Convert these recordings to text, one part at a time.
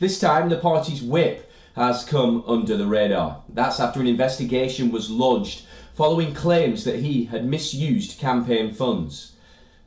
This time, the party's whip has come under the radar. That's after an investigation was launched following claims that he had misused campaign funds.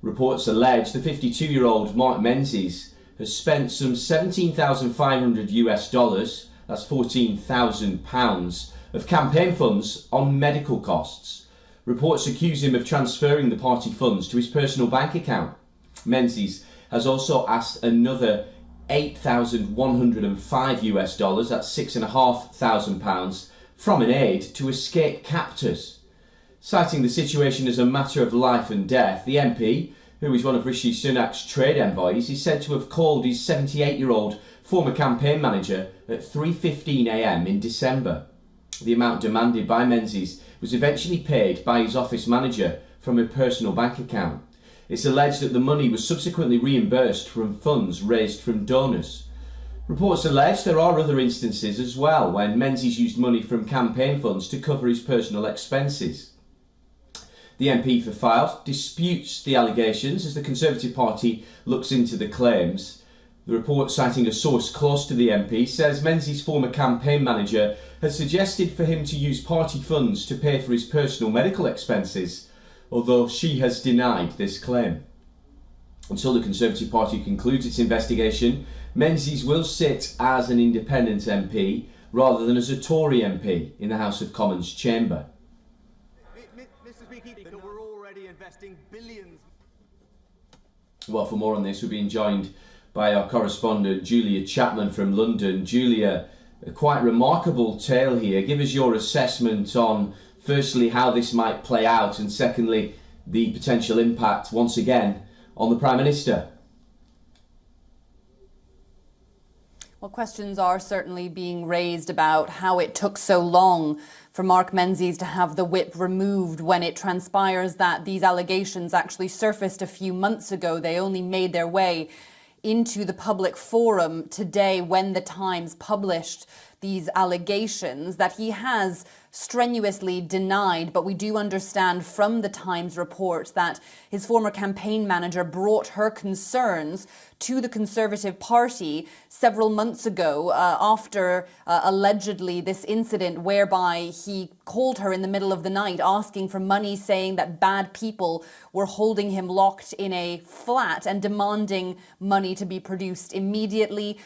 Reports allege the 52-year-old Mark Menzies has spent some $17,500 that's £14,000 of campaign funds on medical costs. Reports accuse him of transferring the party funds to his personal bank account. Menzies has also asked another $8,105 that's £6,500 from an aide to escape captors. Citing the situation as a matter of life and death, the MP, who is one of Rishi Sunak's trade envoys, is said to have called his 78-year-old former campaign manager at 3:15 a.m. in December. The amount demanded by Menzies was eventually paid by his office manager from a personal bank account. It's alleged that the money was subsequently reimbursed from funds raised from donors. Reports allege there are other instances as well when Menzies used money from campaign funds to cover his personal expenses. The MP for Files disputes the allegations as the Conservative Party looks into the claims. The report, citing a source close to the MP, says Menzies' former campaign manager has suggested for him to use party funds to pay for his personal medical expenses, although she has denied this claim. Until the Conservative Party concludes its investigation, Menzies will sit as an independent MP rather than as a Tory MP in the House of Commons chamber. Mr. Speaker, we're already investing billions. Well, for more on this, we're being joined by our correspondent Julia Chapman from London. Julia, a quite remarkable tale here. Give us your assessment on, firstly, how this might play out, and secondly, the potential impact, once again, on the Prime Minister. Well, questions are certainly being raised about how it took so long for Mark Menzies to have the whip removed when it transpires that these allegations actually surfaced a few months ago. They only made their way into the public forum today when the Times published these allegations that he has strenuously denied. But we do understand from the Times report that his former campaign manager brought her concerns to the Conservative Party several months ago after allegedly this incident whereby he called her in the middle of the night asking for money, saying that bad people were holding him locked in a flat and demanding money to be produced immediately.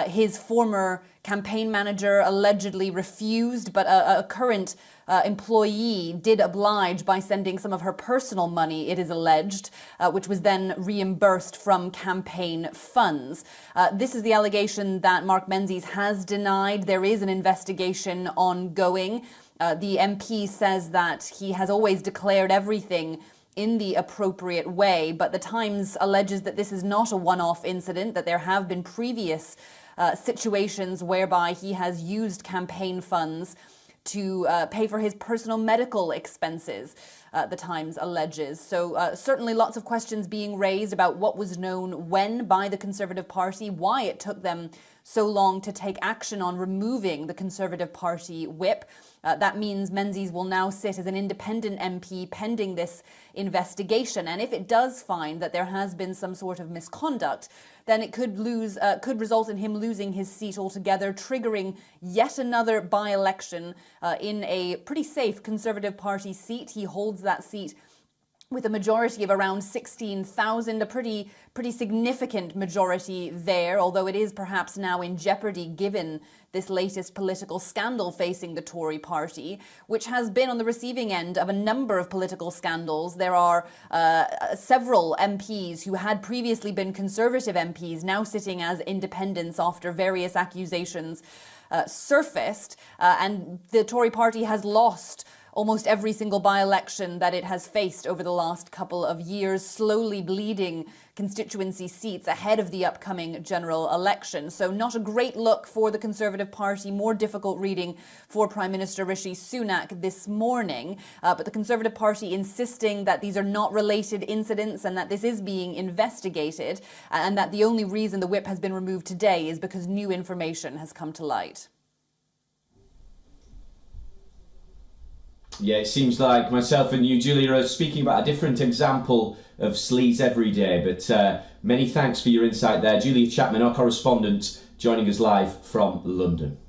His former campaign manager allegedly refused, but a current employee did oblige by sending some of her personal money, it is alleged, which was then reimbursed from campaign funds. This is the allegation that Mark Menzies has denied. There is an investigation ongoing. The MP says that he has always declared everything in the appropriate way, but the Times alleges that this is not a one-off incident, that there have been previous situations whereby he has used campaign funds to pay for his personal medical expenses, the Times alleges. So certainly lots of questions being raised about what was known when by the Conservative Party, why it took them so long to take action on removing the Conservative Party whip. That means Menzies will now sit as an independent MP pending this investigation. And if it does find that there has been some sort of misconduct, then it could result in him losing his seat altogether, triggering yet another by-election in a pretty safe Conservative Party seat. He holds that seat with a majority of around 16,000, a pretty significant majority there, although it is perhaps now in jeopardy given this latest political scandal facing the Tory party, which has been on the receiving end of a number of political scandals. There are several MPs who had previously been Conservative MPs now sitting as independents after various accusations surfaced, and the Tory party has lost almost every single by-election that it has faced over the last couple of years, slowly bleeding constituency seats ahead of the upcoming general election. So not a great look for the Conservative Party, more difficult reading for Prime Minister Rishi Sunak this morning. But the Conservative Party insisting that these are not related incidents and that this is being investigated, and that the only reason the whip has been removed today is because new information has come to light. Yeah, it seems like myself and you, Julia, are speaking about a different example of sleaze every day, but many thanks for your insight there. Julia Chapman, our correspondent, joining us live from London.